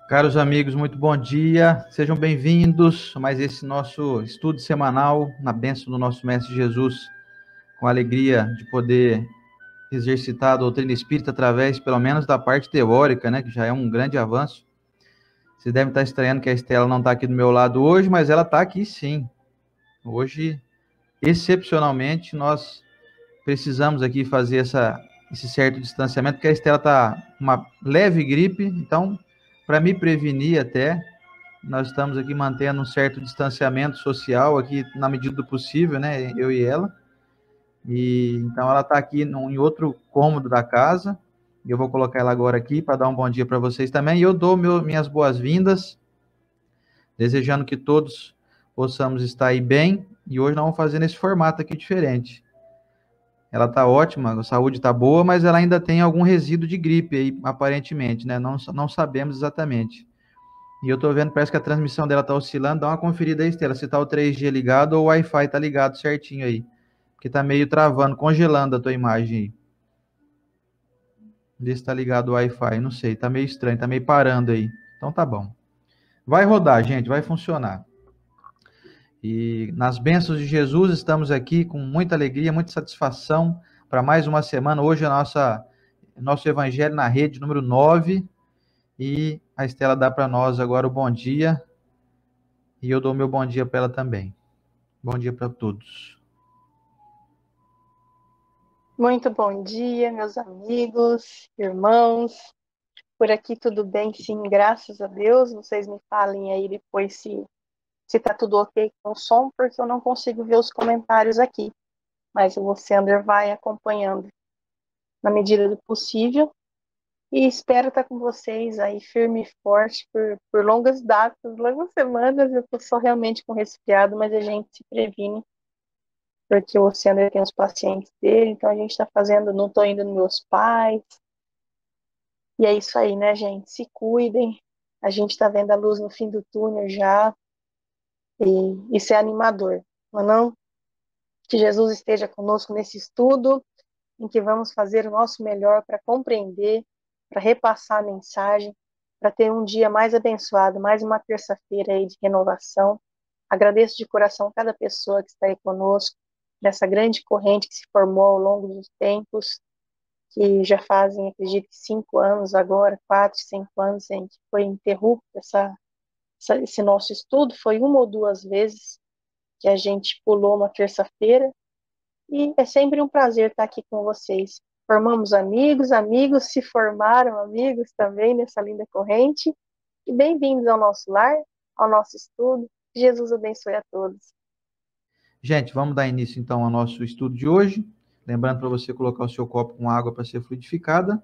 Caros amigos, muito bom dia, sejam bem-vindos a mais esse nosso estudo semanal na bênção do nosso Mestre Jesus, com a alegria de poder exercitar a doutrina espírita através, pelo menos, da parte teórica, né, que já é um grande avanço. Vocês devem estar estranhando que a Estela não está aqui do meu lado hoje, mas ela está aqui sim. Hoje, excepcionalmente, nós precisamos aqui fazer esse certo distanciamento, porque a Estela está com uma leve gripe, então, para me prevenir até, nós estamos aqui mantendo um certo distanciamento social aqui na medida do possível, né? Eu e ela. E então ela está aqui em outro cômodo da casa. E eu vou colocar ela agora aqui para dar um bom dia para vocês também. E eu dou minhas boas-vindas, desejando que todos possamos estar aí bem. E hoje nós vamos fazer nesse formato aqui diferente. Ela está ótima, a saúde está boa, mas ela ainda tem algum resíduo de gripe aí, aparentemente, né? Não sabemos exatamente. E eu tô vendo, parece que a transmissão dela tá oscilando. Dá uma conferida aí, Estela, se tá o 3G ligado ou o Wi-Fi tá ligado certinho aí. Porque tá meio travando, congelando a tua imagem aí. Vê se tá ligado o Wi-Fi, não sei, tá meio estranho, tá meio parando aí. Então tá bom. Vai rodar, gente, vai funcionar. E nas bênçãos de Jesus, estamos aqui com muita alegria, muita satisfação para mais uma semana. Hoje nosso Evangelho na Rede, número 9. E a Estela dá para nós agora o bom dia. E eu dou meu bom dia para ela também. Bom dia para todos. Muito bom dia, meus amigos, irmãos. Por aqui tudo bem, sim, graças a Deus. Vocês me falem aí depois se tá tudo ok com o som, porque eu não consigo ver os comentários aqui. Mas o Luciander vai acompanhando na medida do possível. E espero estar com vocês aí firme e forte por longas datas, longas semanas. Eu tô só realmente com resfriado, mas a gente se previne, porque o Luciander tem os pacientes dele, então a gente está fazendo, não tô indo nos meus pais. E é isso aí, né, gente? Se cuidem. A gente está vendo a luz no fim do túnel já. E isso é animador, não é não? Que Jesus esteja conosco nesse estudo, em que vamos fazer o nosso melhor para compreender, para repassar a mensagem, para ter um dia mais abençoado, mais uma terça-feira aí de renovação. Agradeço de coração cada pessoa que está aí conosco, nessa grande corrente que se formou ao longo dos tempos, que já fazem, acredito que 5 anos agora, 4, 5 anos, em que foi interrupto esse nosso estudo. Foi uma ou duas vezes que a gente pulou uma terça-feira, e é sempre um prazer estar aqui com vocês. Formamos amigos, amigos se formaram amigos também nessa linda corrente, e bem-vindos ao nosso lar, ao nosso estudo. Jesus abençoe a todos. Gente, vamos dar início então ao nosso estudo de hoje. Lembrando para você colocar o seu copo com água para ser fluidificada.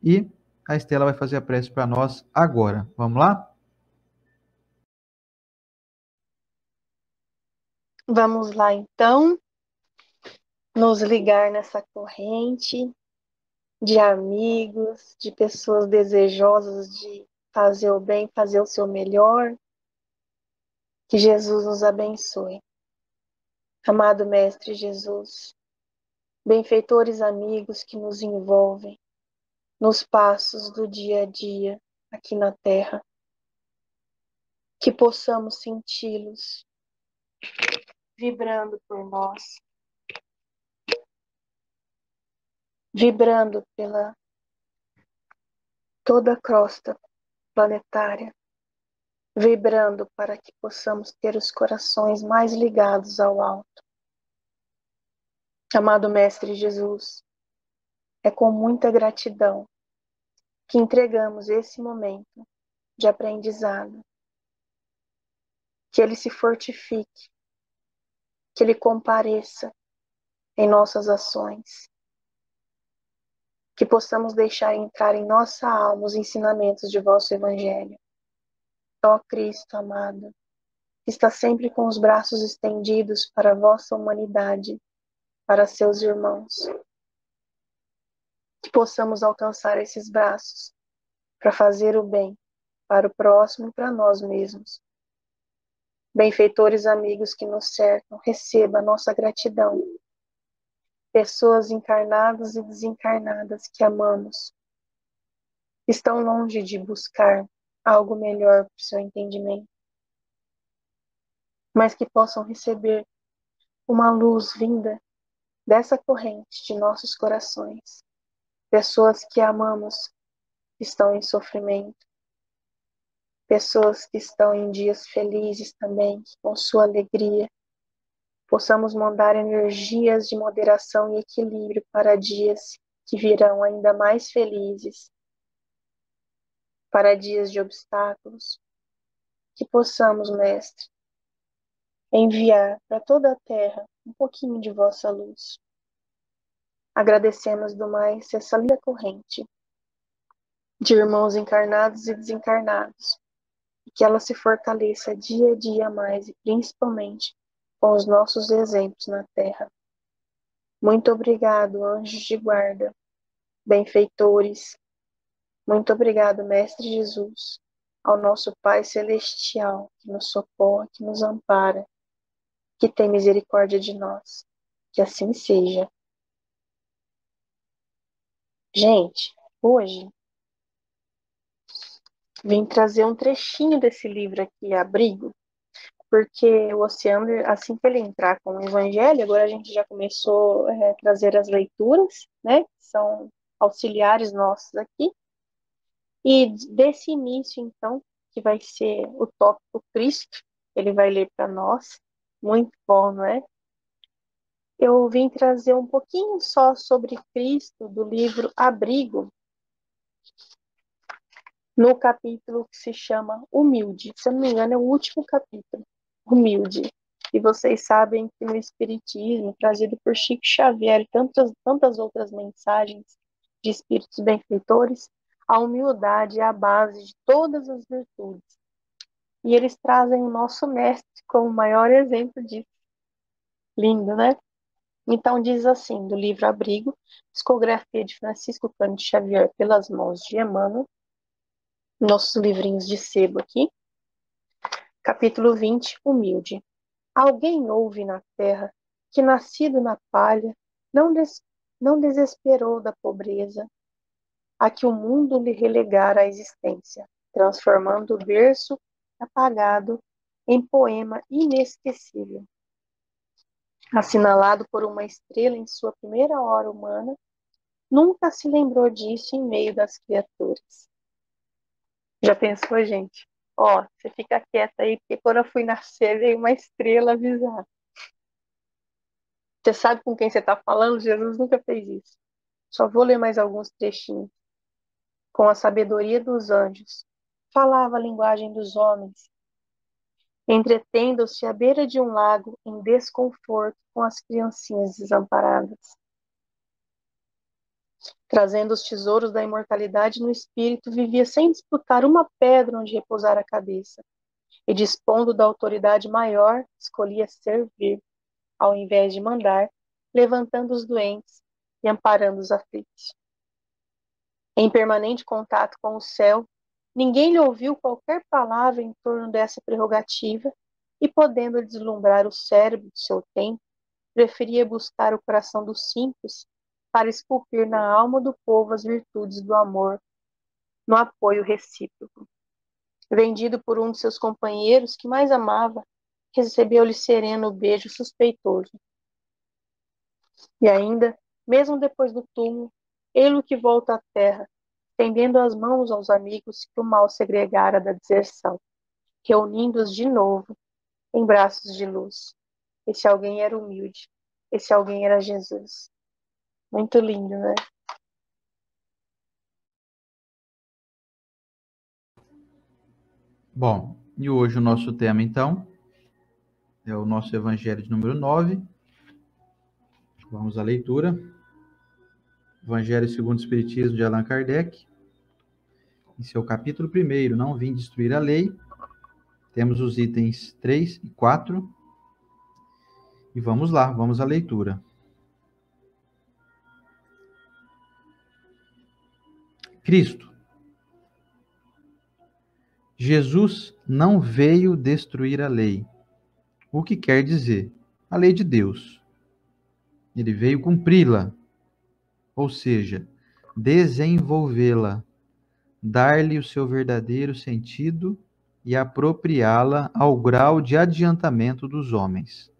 E a Estela vai fazer a prece para nós agora. Vamos lá? Vamos lá, então, nos ligar nessa corrente de amigos, de pessoas desejosas de fazer o bem, fazer o seu melhor. Que Jesus nos abençoe. Amado Mestre Jesus, benfeitores amigos que nos envolvem nos passos do dia a dia aqui na Terra, que possamos senti-los vibrando por nós, vibrando pela toda a crosta planetária, vibrando para que possamos ter os corações mais ligados ao alto. Amado Mestre Jesus, é com muita gratidão que entregamos esse momento de aprendizado, que ele se fortifique, que ele compareça em nossas ações, que possamos deixar entrar em nossa alma os ensinamentos de vosso Evangelho. Ó Cristo amado, que está sempre com os braços estendidos para a vossa humanidade, para seus irmãos, que possamos alcançar esses braços para fazer o bem para o próximo e para nós mesmos. Benfeitores amigos que nos cercam, receba a nossa gratidão. Pessoas encarnadas e desencarnadas que amamos, estão longe de buscar algo melhor para o seu entendimento, mas que possam receber uma luz vinda dessa corrente de nossos corações. Pessoas que amamos estão em sofrimento, pessoas que estão em dias felizes também, com sua alegria. Possamos mandar energias de moderação e equilíbrio para dias que virão ainda mais felizes, para dias de obstáculos. Que possamos, Mestre, enviar para toda a terra um pouquinho de vossa luz. Agradecemos do mais essa linda corrente de irmãos encarnados e desencarnados, e que ela se fortaleça dia a dia mais e principalmente com os nossos exemplos na terra. Muito obrigado, anjos de guarda, benfeitores. Muito obrigado, Mestre Jesus, ao nosso Pai Celestial, que nos socorre, que nos ampara, que tem misericórdia de nós. Que assim seja. Gente, hoje vim trazer um trechinho desse livro aqui, Abrigo, porque o Oceano, assim que ele entrar com o Evangelho, agora a gente já começou a trazer as leituras, né, que são auxiliares nossos aqui, e desse início, então, que vai ser o tópico Cristo, ele vai ler para nós, muito bom, não é? Eu vim trazer um pouquinho só sobre Cristo, do livro Abrigo, no capítulo que se chama Humilde. Se eu não me engano, é o último capítulo, Humilde. E vocês sabem que no Espiritismo, trazido por Chico Xavier e tantas outras mensagens de espíritos benfeitores, a humildade é a base de todas as virtudes. E eles trazem o nosso mestre como o maior exemplo disso. Lindo, né? Então diz assim, do livro Abrigo, psicografia de Francisco Cândido Xavier pelas mãos de Emmanuel, nossos livrinhos de sebo aqui, capítulo 20, Humilde. Alguém houve na terra que, nascido na palha, não desesperou da pobreza a que o mundo lhe relegara a existência, transformando o berço apagado em poema inesquecível. Assinalado por uma estrela em sua primeira hora humana, nunca se lembrou disso em meio das criaturas. Já pensou, gente? Ó, você fica quieta aí, porque quando eu fui nascer, veio uma estrela avisar. Você sabe com quem você está falando? Jesus nunca fez isso. Só vou ler mais alguns trechinhos. Com a sabedoria dos anjos, falava a linguagem dos homens, entretendo-se à beira de um lago em desconforto com as criancinhas desamparadas. Trazendo os tesouros da imortalidade no espírito, vivia sem disputar uma pedra onde repousar a cabeça, e dispondo da autoridade maior, escolhia servir, ao invés de mandar, levantando os doentes e amparando os aflitos. Em permanente contato com o céu, ninguém lhe ouviu qualquer palavra em torno dessa prerrogativa e, podendo deslumbrar o cérebro do seu tempo, preferia buscar o coração dos simples para esculpir na alma do povo as virtudes do amor, no apoio recíproco. Vendido por um de seus companheiros que mais amava, recebeu-lhe sereno o beijo suspeitoso. E ainda, mesmo depois do túmulo, ele que volta à terra, estendendo as mãos aos amigos que o mal segregara da deserção, reunindo-os de novo em braços de luz. Esse alguém era humilde, esse alguém era Jesus. Muito lindo, né? Bom, e hoje o nosso tema, então, é o nosso Evangelho de número 9. Vamos à leitura. Evangelho segundo o Espiritismo de Allan Kardec. Em seu capítulo 1, Não vim destruir a lei. Temos os itens 3 e 4. E vamos lá, vamos à leitura. Cristo. Jesus não veio destruir a lei. O que quer dizer? A lei de Deus. Ele veio cumpri-la, ou seja, desenvolvê-la dar-lhe o seu verdadeiro sentido e apropriá-la ao grau de adiantamento dos homens.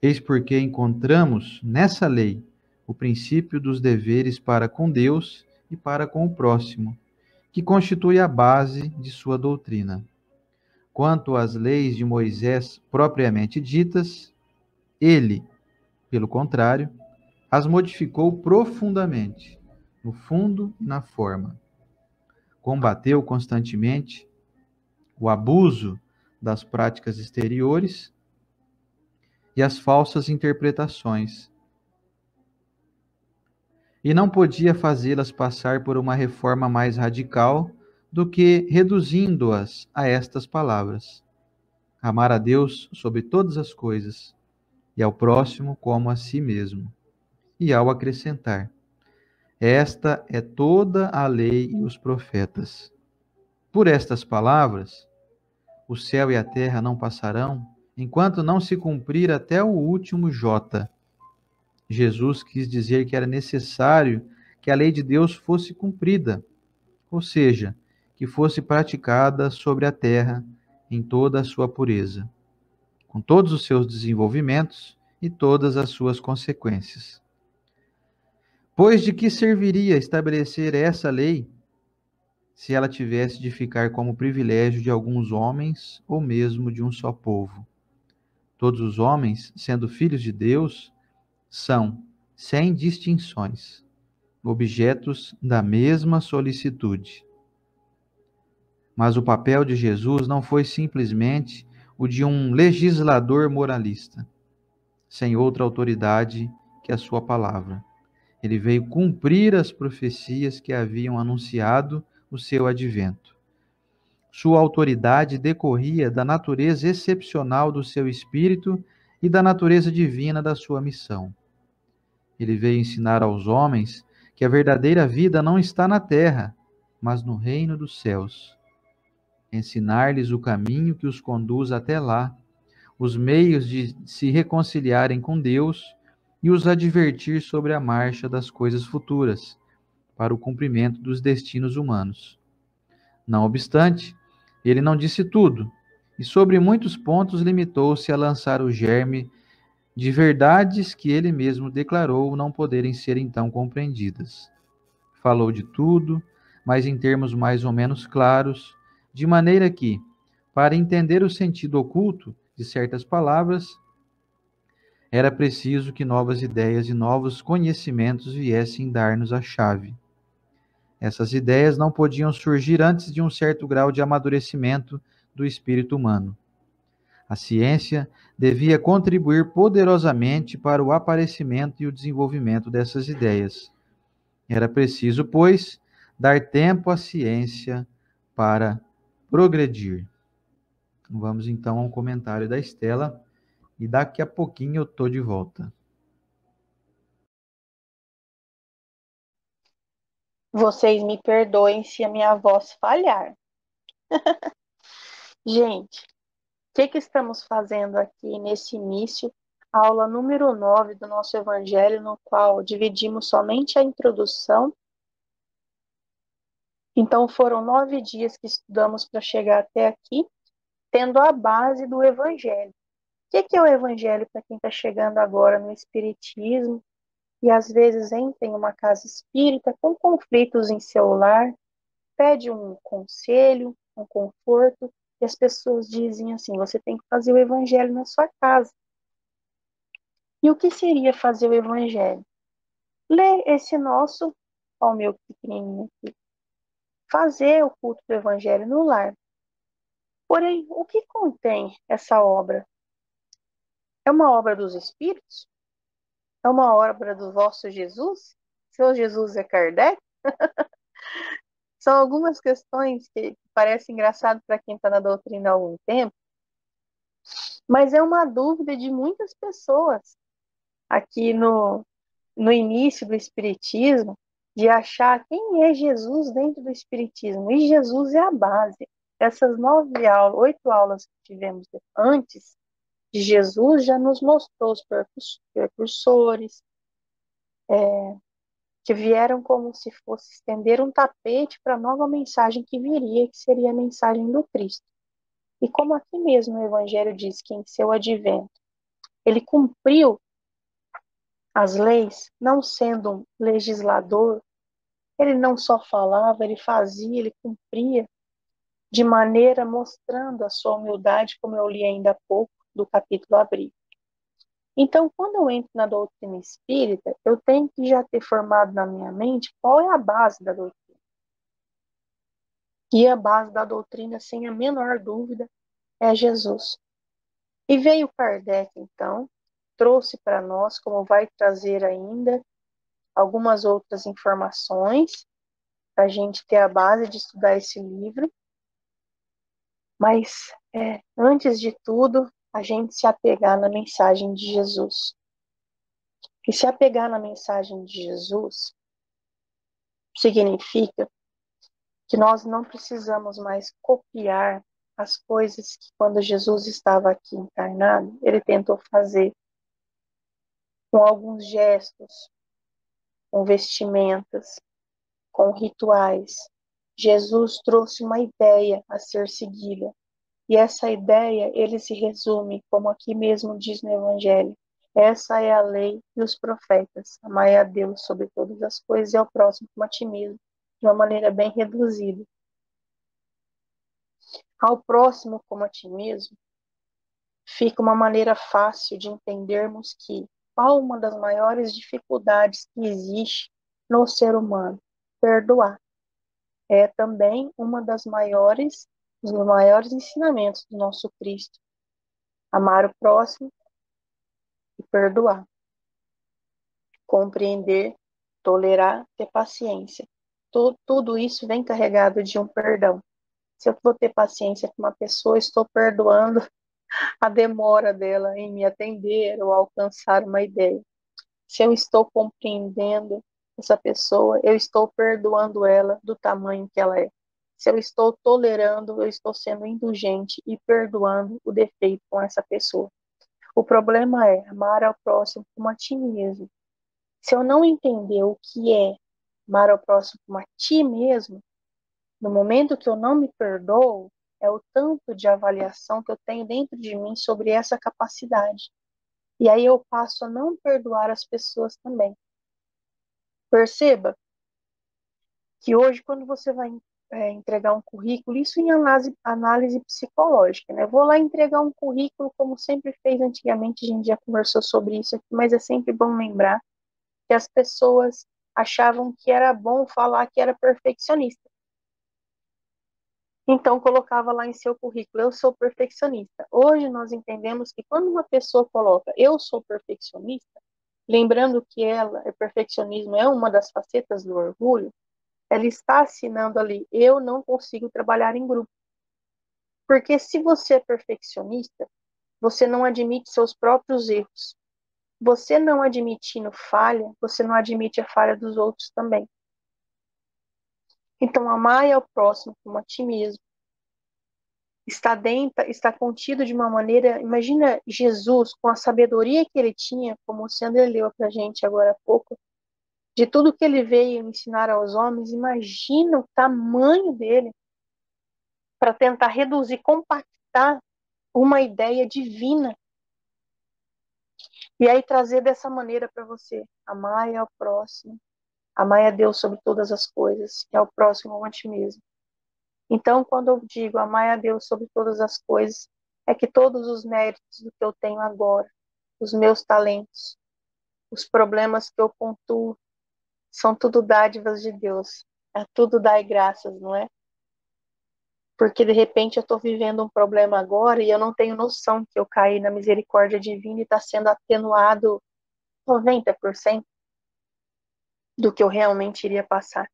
Eis porque encontramos nessa lei o princípio dos deveres para com Deus e para com o próximo, que constitui a base de sua doutrina. Quanto às leis de Moisés propriamente ditas, ele, pelo contrário, as modificou profundamente, no fundo e na forma. Combateu constantemente o abuso das práticas exteriores e as falsas interpretações, e não podia fazê-las passar por uma reforma mais radical do que reduzindo-as a estas palavras: amar a Deus sobre todas as coisas e ao próximo como a si mesmo. E ao acrescentar: esta é toda a lei e os profetas. Por estas palavras, o céu e a terra não passarão, enquanto não se cumprir até o último jota. Jesus quis dizer que era necessário que a lei de Deus fosse cumprida, ou seja, que fosse praticada sobre a terra em toda a sua pureza, com todos os seus desenvolvimentos e todas as suas consequências. Pois de que serviria estabelecer essa lei se ela tivesse de ficar como privilégio de alguns homens ou mesmo de um só povo? Todos os homens, sendo filhos de Deus, são, sem distinções, objetos da mesma solicitude. Mas o papel de Jesus não foi simplesmente o de um legislador moralista, sem outra autoridade que a sua palavra. Ele veio cumprir as profecias que haviam anunciado o seu advento. Sua autoridade decorria da natureza excepcional do seu espírito e da natureza divina da sua missão. Ele veio ensinar aos homens que a verdadeira vida não está na terra, mas no reino dos céus. Ensinar-lhes o caminho que os conduz até lá, os meios de se reconciliarem com Deus e os advertir sobre a marcha das coisas futuras, para o cumprimento dos destinos humanos. Não obstante, ele não disse tudo, e sobre muitos pontos limitou-se a lançar o germe de verdades que ele mesmo declarou não poderem ser então compreendidas. Falou de tudo, mas em termos mais ou menos claros, de maneira que, para entender o sentido oculto de certas palavras, era preciso que novas ideias e novos conhecimentos viessem dar-nos a chave. Essas ideias não podiam surgir antes de um certo grau de amadurecimento do espírito humano. A ciência devia contribuir poderosamente para o aparecimento e o desenvolvimento dessas ideias. Era preciso, pois, dar tempo à ciência para progredir. Vamos então ao comentário da Estela e daqui a pouquinho eu estou de volta. Vocês me perdoem se a minha voz falhar. Gente, o que estamos fazendo aqui nesse início? Aula número 9 do nosso Evangelho, no qual dividimos somente a introdução. Então, foram 9 dias que estudamos para chegar até aqui, tendo a base do Evangelho. O que é o Evangelho para quem está chegando agora no Espiritismo e às vezes entra em uma casa espírita com conflitos em seu lar, pede um conselho, um conforto, e as pessoas dizem assim: você tem que fazer o Evangelho na sua casa. E o que seria fazer o Evangelho? Ler esse nosso, ó, o meu pequenininho aqui, fazer o culto do Evangelho no lar. Porém, o que contém essa obra? É uma obra dos Espíritos? É uma obra do vosso Jesus? Seu Jesus é Kardec? São algumas questões que parecem engraçado para quem está na doutrina há algum tempo, mas é uma dúvida de muitas pessoas aqui no início do Espiritismo, de achar quem é Jesus dentro do Espiritismo. E Jesus é a base. Essas 9 aulas, 8 aulas que tivemos antes de Jesus já nos mostrou os precursores, que vieram como se fosse estender um tapete para a nova mensagem que viria, que seria a mensagem do Cristo. E como aqui mesmo o Evangelho diz que em seu advento ele cumpriu as leis, não sendo um legislador, ele não só falava, ele fazia, ele cumpria, de maneira mostrando a sua humildade, como eu li ainda há pouco, do capítulo abrigo. Então, quando eu entro na doutrina espírita, eu tenho que já ter formado na minha mente qual é a base da doutrina. E a base da doutrina, sem a menor dúvida, é Jesus. E veio Kardec, então, trouxe para nós, como vai trazer ainda, algumas outras informações, para a gente ter a base de estudar esse livro. Mas, antes de tudo, a gente se apegar na mensagem de Jesus. E se apegar na mensagem de Jesus significa que nós não precisamos mais copiar as coisas que, quando Jesus estava aqui encarnado, ele tentou fazer com alguns gestos, com vestimentas, com rituais. Jesus trouxe uma ideia a ser seguida. E essa ideia, ele se resume, como aqui mesmo diz no Evangelho, essa é a lei e os profetas. Amai a Deus sobre todas as coisas e ao próximo como a ti mesmo, de uma maneira bem reduzida. Ao próximo como a ti mesmo, fica uma maneira fácil de entendermos que qual uma das maiores dificuldades que existe no ser humano? Perdoar. É também uma das dos maiores ensinamentos do nosso Cristo. Amar o próximo e perdoar. Compreender, tolerar, ter paciência. Tudo isso vem carregado de um perdão. Se eu vou ter paciência com uma pessoa, estou perdoando a demora dela em me atender ou alcançar uma ideia. Se eu estou compreendendo essa pessoa, eu estou perdoando ela do tamanho que ela é. Se eu estou tolerando, eu estou sendo indulgente e perdoando o defeito com essa pessoa. O problema é amar ao próximo como a ti mesmo. Se eu não entender o que é amar ao próximo como a ti mesmo, no momento que eu não me perdoo, é o tanto de avaliação que eu tenho dentro de mim sobre essa capacidade. E aí eu passo a não perdoar as pessoas também. Perceba que hoje, quando você vai entregar um currículo, isso em análise psicológica, né? Eu vou lá entregar um currículo como sempre fez antigamente, a gente já conversou sobre isso aqui, mas é sempre bom lembrar que as pessoas achavam que era bom falar que era perfeccionista. Então, colocava lá em seu currículo, eu sou perfeccionista. Hoje nós entendemos que quando uma pessoa coloca, eu sou perfeccionista, lembrando que o perfeccionismo é uma das facetas do orgulho, ela está assinando ali, eu não consigo trabalhar em grupo. Porque se você é perfeccionista, você não admite seus próprios erros. Você não admitindo falha, você não admite a falha dos outros também. Então, amar ao próximo como a ti mesmo está contido de uma maneira. Imagina Jesus, com a sabedoria que ele tinha, como o Sandra leu para a gente agora há pouco, de tudo que ele veio ensinar aos homens, imagina o tamanho dele para tentar reduzir, compactar uma ideia divina. E aí trazer dessa maneira para você: amar ao próximo, amar a Deus sobre todas as coisas, e ao próximo como a ti mesmo. Então, quando eu digo amar a Deus sobre todas as coisas, é que todos os méritos do que eu tenho agora, os meus talentos, os problemas que eu pontuo, são tudo dádivas de Deus. É tudo dar graças, não é? Porque de repente eu estou vivendo um problema agora e eu não tenho noção que eu caí na misericórdia divina e está sendo atenuado 90% do que eu realmente iria passar.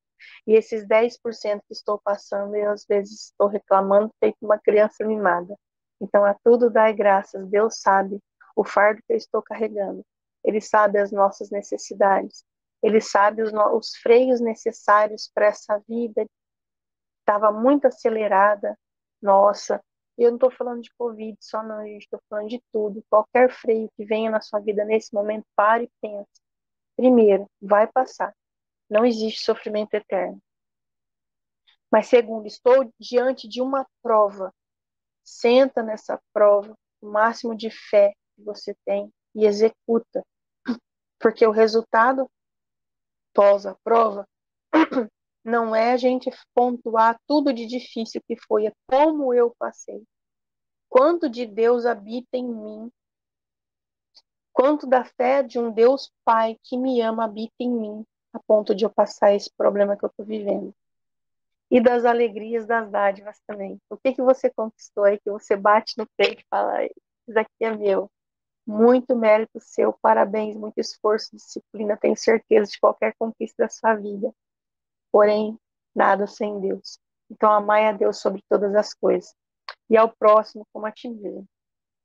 E esses 10% que estou passando, eu às vezes estou reclamando feito uma criança mimada. Então, a tudo dai graças. Deus sabe o fardo que eu estou carregando. Ele sabe as nossas necessidades. Ele sabe os freios necessários para essa vida. Estava muito acelerada. Nossa, eu não estou falando de Covid só não, gente. Estou falando de tudo. Qualquer freio que venha na sua vida nesse momento, pare e pense. Primeiro, vai passar. Não existe sofrimento eterno. Mas segundo, estou diante de uma prova. Senta nessa prova, o máximo de fé que você tem e executa. Porque o resultado pós a prova não é a gente pontuar tudo de difícil que foi, é como eu passei. Quanto de Deus habita em mim, quanto da fé de um Deus Pai que me ama habita em mim, a ponto de eu passar esse problema que eu estou vivendo. E das alegrias, das dádivas também. O que você conquistou aí, que você bate no peito e fala, isso aqui é meu. Muito mérito seu, parabéns, muito esforço, disciplina, tenho certeza de qualquer conquista da sua vida. Porém, nada sem Deus. Então, amai a Deus sobre todas as coisas. E ao próximo como a ti mesmo.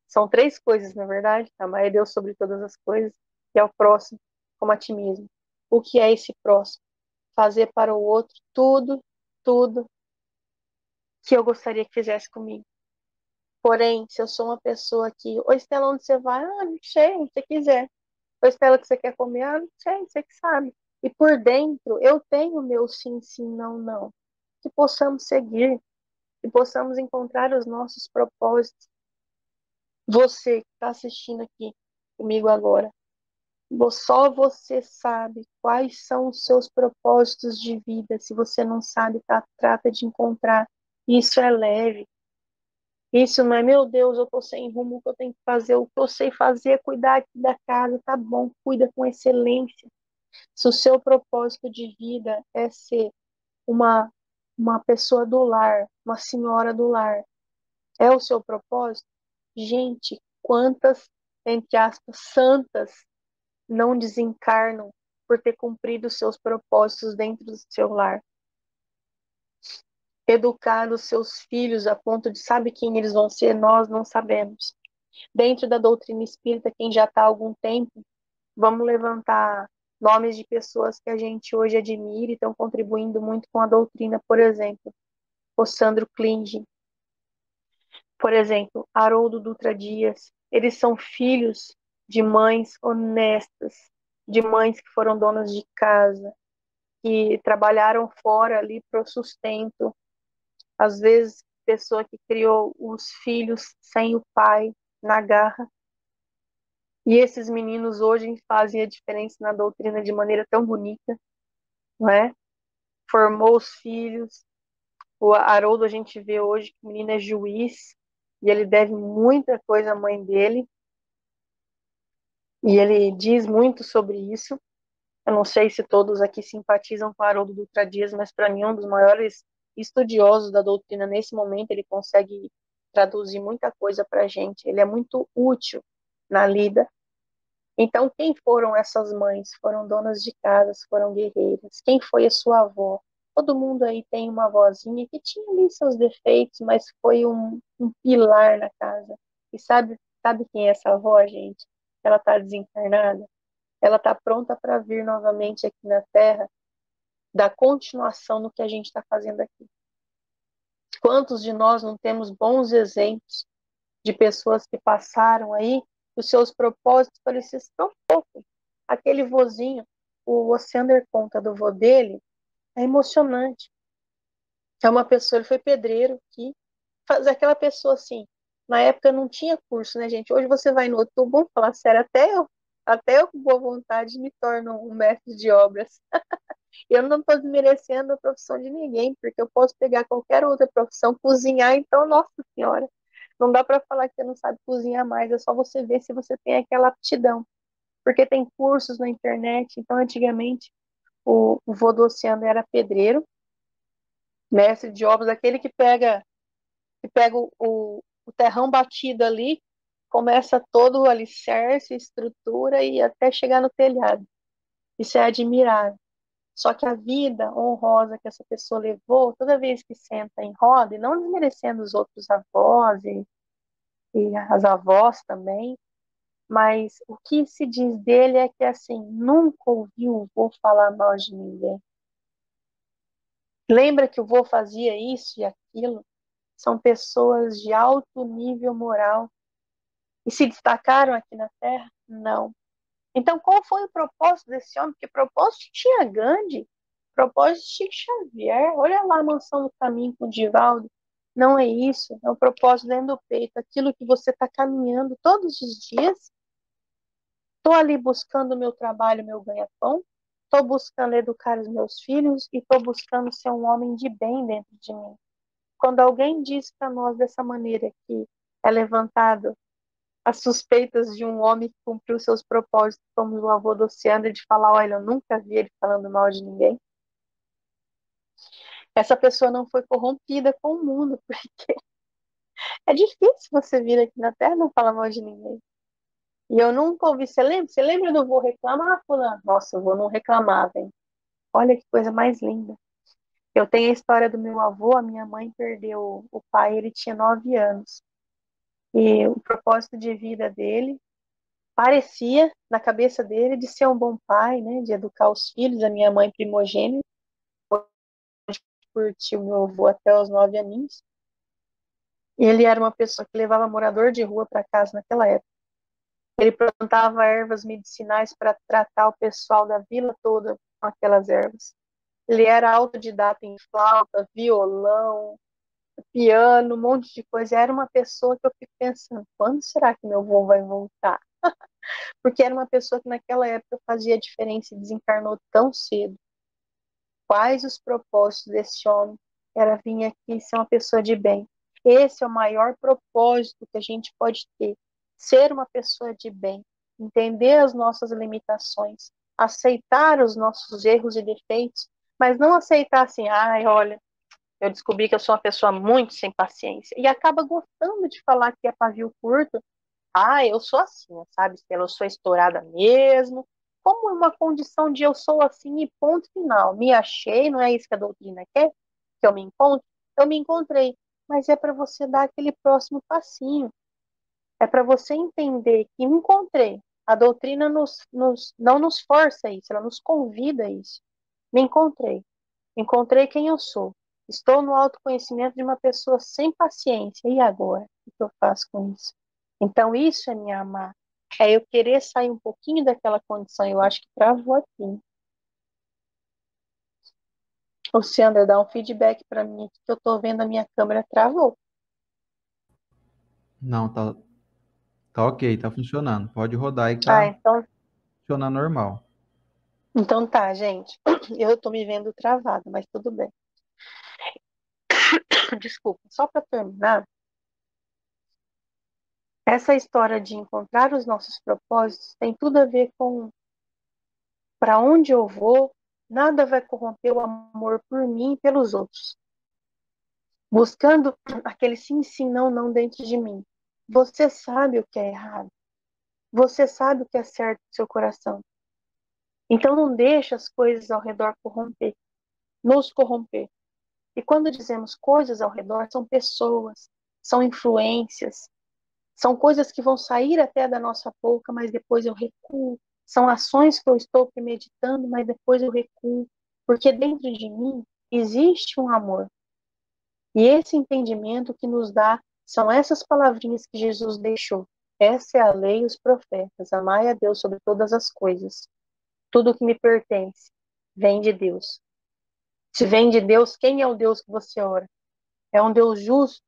São três coisas, na verdade. Amar a Deus sobre todas as coisas e ao próximo como a ti mesmo. O que é esse próximo? Fazer para o outro tudo que eu gostaria que fizesse comigo. Porém, se eu sou uma pessoa que, ô Estela, onde você vai? Ah, não sei, onde você quiser. Ô Estela, o que você quer comer? Ah, não sei, você que sabe. E por dentro, eu tenho meu sim, sim, não, não. Que possamos seguir, que possamos encontrar os nossos propósitos. Você que está assistindo aqui comigo agora, só você sabe quais são os seus propósitos de vida. Se você não sabe, trata de encontrar. Isso é leve. Isso não é, meu Deus, eu tô sem rumo, o que eu tenho que fazer, o que eu sei fazer é cuidar aqui da casa, tá bom, cuida com excelência. Se o seu propósito de vida é ser uma, uma pessoa do lar, uma senhora do lar, é o seu propósito? Gente, quantas, entre aspas, santas não desencarnam por ter cumprido os seus propósitos dentro do seu lar? Educar os seus filhos a ponto de sabe quem eles vão ser, nós não sabemos. Dentro da doutrina espírita, quem já está há algum tempo, vamos levantar nomes de pessoas que a gente hoje admira e estão contribuindo muito com a doutrina, por exemplo, o Sandro Klinge, por exemplo, Haroldo Dutra Dias. Eles são filhos de mães honestas, de mães que foram donas de casa, que trabalharam fora ali para o sustento. Às vezes, pessoa que criou os filhos sem o pai, na garra. E esses meninos hoje fazem a diferença na doutrina de maneira tão bonita, não é? Formou os filhos. O Haroldo, a gente vê hoje que o menino é juiz e ele deve muita coisa à mãe dele. E ele diz muito sobre isso. Eu não sei se todos aqui simpatizam com o Haroldo Dutra Dias, mas para mim é um dos maiores estudiosos da doutrina nesse momento. Ele consegue traduzir muita coisa para a gente. Ele é muito útil na lida. Então, quem foram essas mães? Foram donas de casas, foram guerreiras. Quem foi a sua avó? Todo mundo aí tem uma avózinha que tinha ali seus defeitos, mas foi um pilar na casa. E sabe quem é essa avó, gente? Ela está desencarnada. Ela está pronta para vir novamente aqui na Terra, dar continuação no que a gente está fazendo aqui. Quantos de nós não temos bons exemplos de pessoas que passaram aí, os seus propósitos pareciam tão pouco. Aquele vozinho, o Osander conta do vô dele, é emocionante. É uma pessoa, ele foi pedreiro, que faz aquela pessoa assim. Na época não tinha curso, né, gente? Hoje você vai no YouTube, vamos falar sério, até eu com boa vontade me torno um mestre de obras. Eu não estou desmerecendo a profissão de ninguém, porque eu posso pegar qualquer outra profissão, cozinhar, então, nossa senhora, não dá para falar que você não sabe cozinhar mais, é só você ver se você tem aquela aptidão. Porque tem cursos na internet, então, antigamente, o vô do Oceano era pedreiro, mestre de obras, aquele que pega o terrão batido ali, começa todo o alicerce, estrutura e até chegar no telhado. Isso é admirável. Só que a vida honrosa que essa pessoa levou, toda vez que senta em roda, e não desmerecendo os outros avós e as avós também, mas o que se diz dele é que, assim, nunca ouviu o vô falar mal de ninguém. Lembra que o vô fazia isso e aquilo? São pessoas de alto nível moral. E se destacaram aqui na Terra? Não. Então, qual foi o propósito desse homem? Porque propósito tinha Gandhi, propósito tinha Xavier. Olha lá a Mansão do Caminho com o Divaldo. Não é isso, é o propósito dentro do peito, aquilo que você está caminhando todos os dias. Estou ali buscando o meu trabalho, meu ganha-pão. Estou buscando educar os meus filhos e estou buscando ser um homem de bem dentro de mim. Quando alguém diz para nós dessa maneira que é levantado as suspeitas de um homem que cumpriu seus propósitos, como o avô do Oceano, de falar, olha, eu nunca vi ele falando mal de ninguém. Essa pessoa não foi corrompida com o mundo, porque é difícil você vir aqui na Terra e não falar mal de ninguém. E eu nunca ouvi, você lembra? Você lembra do vou reclamar, fulano? Nossa, eu vou não reclamar, velho. Olha que coisa mais linda. Eu tenho a história do meu avô, a minha mãe perdeu o pai, ele tinha 9 anos. E o propósito de vida dele parecia, na cabeça dele, de ser um bom pai, né, de educar os filhos. A minha mãe primogênita curtiu meu avô até os 9 aninhos. E ele era uma pessoa que levava morador de rua para casa naquela época. Ele plantava ervas medicinais para tratar o pessoal da vila toda com aquelas ervas. Ele era autodidata em flauta, violão, piano, um monte de coisa. Era uma pessoa que eu fico pensando, quando será que meu avô vai voltar? Porque era uma pessoa que naquela época fazia diferença e desencarnou tão cedo. Quais os propósitos desse homem? Era vir aqui e ser uma pessoa de bem. Esse é o maior propósito que a gente pode ter. Ser uma pessoa de bem. Entender as nossas limitações. Aceitar os nossos erros e defeitos. Mas não aceitar assim, ai, olha, eu descobri que eu sou uma pessoa muito sem paciência. E acaba gostando de falar que é pavio curto. Ah, eu sou assim, sabe? Eu sou estourada mesmo. Como uma condição de eu sou assim e ponto final. Me achei, não é isso que a doutrina quer? Que eu me encontre? Eu me encontrei. Mas é para você dar aquele próximo passinho. É para você entender que me encontrei. A doutrina não nos força a isso, ela nos convida a isso. Me encontrei. Encontrei quem eu sou. Estou no autoconhecimento de uma pessoa sem paciência. E agora? O que eu faço com isso? Então, isso é me amar. É eu querer sair um pouquinho daquela condição. Eu acho que travou aqui. O Sandra dá um feedback para mim aqui que eu estou vendo a minha câmera travou. Não, tá ok, tá funcionando. Pode rodar aí que Ah, tá funcionando normal. então tá, gente. Eu estou me vendo travada, mas tudo bem. Desculpa, só para terminar, essa história de encontrar os nossos propósitos tem tudo a ver com para onde eu vou, nada vai corromper o amor por mim e pelos outros. Buscando aquele sim, sim, não, não dentro de mim. Você sabe o que é errado. Você sabe o que é certo no seu coração. Então não deixe as coisas ao redor corromper, nos corromper. E quando dizemos coisas ao redor, são pessoas, são influências, são coisas que vão sair até da nossa boca, mas depois eu recuo. São ações que eu estou premeditando, mas depois eu recuo. Porque dentro de mim existe um amor. E esse entendimento que nos dá são essas palavrinhas que Jesus deixou. Essa é a lei e os profetas. Amai a Deus sobre todas as coisas. Tudo que me pertence vem de Deus. Se vem de Deus, quem é o Deus que você ora? É um Deus justo,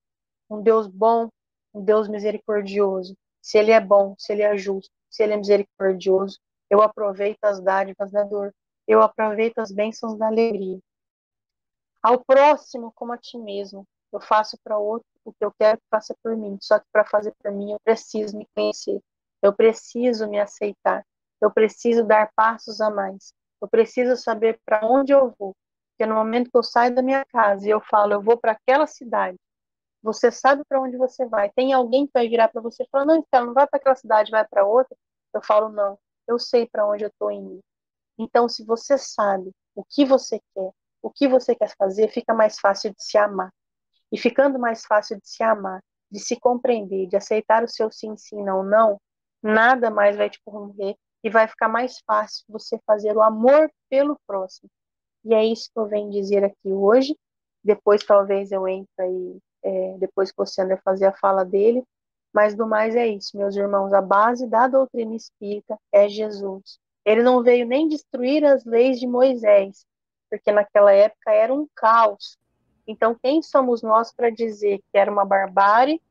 um Deus bom, um Deus misericordioso. Se ele é bom, se ele é justo, se ele é misericordioso, eu aproveito as dádivas da dor, eu aproveito as bênçãos da alegria. Ao próximo como a ti mesmo, eu faço para o outro o que eu quero que faça por mim. Só que para fazer por mim, eu preciso me conhecer, eu preciso me aceitar, eu preciso dar passos a mais, eu preciso saber para onde eu vou. Porque no momento que eu saio da minha casa e eu falo, eu vou para aquela cidade, você sabe para onde você vai. Tem alguém que vai virar para você e falar, não, então, não vai para aquela cidade, vai para outra. Eu falo, não, eu sei para onde eu estou indo. Então, se você sabe o que você quer fazer, fica mais fácil de se amar. E ficando mais fácil de se amar, de se compreender, de aceitar o seu sim, sim, não, não, nada mais vai te corromper e vai ficar mais fácil você fazer o amor pelo próximo. E é isso que eu venho dizer aqui hoje. Depois talvez eu entre aí, depois que o Sander fazer a fala dele, Mas do mais é isso, meus irmãos, a base da doutrina espírita é Jesus. Ele não veio nem destruir as leis de Moisés, porque naquela época era um caos. Então, quem somos nós para dizer que era uma barbárie?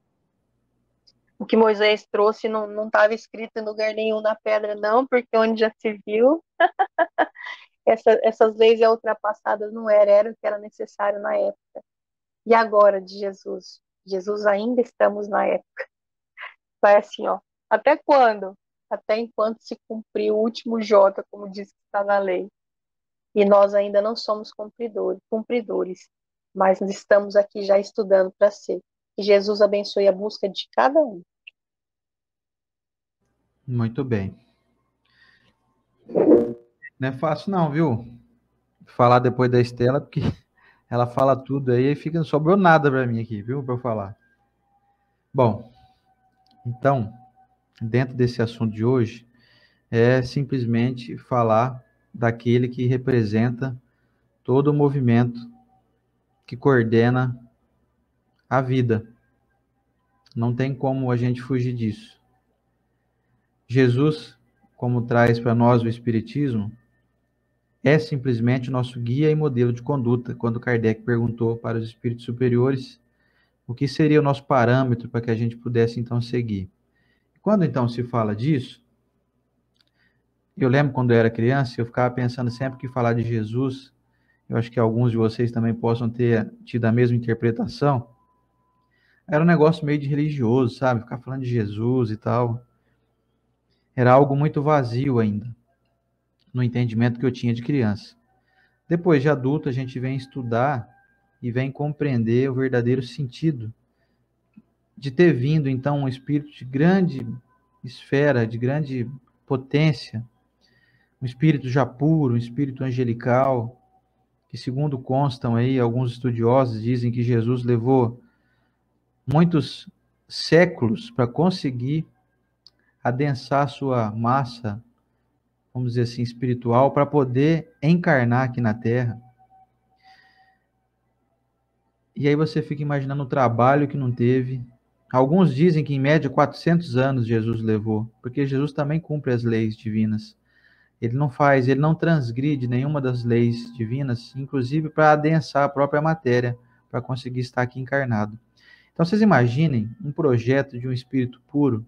O que Moisés trouxe não estava escrito em lugar nenhum na pedra, não, porque onde já se viu, essas leis ultrapassadas não era o que era necessário na época. E agora, de Jesus? Jesus ainda estamos na época. Vai assim, ó. Até quando? Até enquanto se cumprir o último J, como diz que está na lei. E nós ainda não somos cumpridores, mas estamos aqui já estudando para ser. Que Jesus abençoe a busca de cada um. Muito bem. Não é fácil não, viu? Falar depois da Estela, porque ela fala tudo aí e fica, não sobrou nada para mim aqui, viu? Para eu falar. Bom, então, dentro desse assunto de hoje, é simplesmente falar daquele que representa todo o movimento que coordena a vida. Não tem como a gente fugir disso. Jesus, como traz para nós o Espiritismo, é simplesmente o nosso guia e modelo de conduta. Quando Kardec perguntou para os espíritos superiores o que seria o nosso parâmetro para que a gente pudesse então seguir. Quando então se fala disso, eu lembro quando eu era criança, eu ficava pensando sempre que falar de Jesus, eu acho que alguns de vocês também possam ter tido a mesma interpretação, era um negócio meio de religioso, sabe? Ficar falando de Jesus e tal. Era algo muito vazio ainda, no entendimento que eu tinha de criança. Depois de adulto, a gente vem estudar e vem compreender o verdadeiro sentido de ter vindo, então, um espírito de grande esfera, de grande potência, um espírito já puro, um espírito angelical, que, segundo constam aí, alguns estudiosos dizem que Jesus levou muitos séculos para conseguir adensar sua massa, vamos dizer assim, espiritual, para poder encarnar aqui na Terra. E aí você fica imaginando o trabalho que não teve. Alguns dizem que em média 400 anos Jesus levou, porque Jesus também cumpre as leis divinas. Ele não transgride nenhuma das leis divinas, inclusive para adensar a própria matéria, para conseguir estar aqui encarnado. Então vocês imaginem um projeto de um espírito puro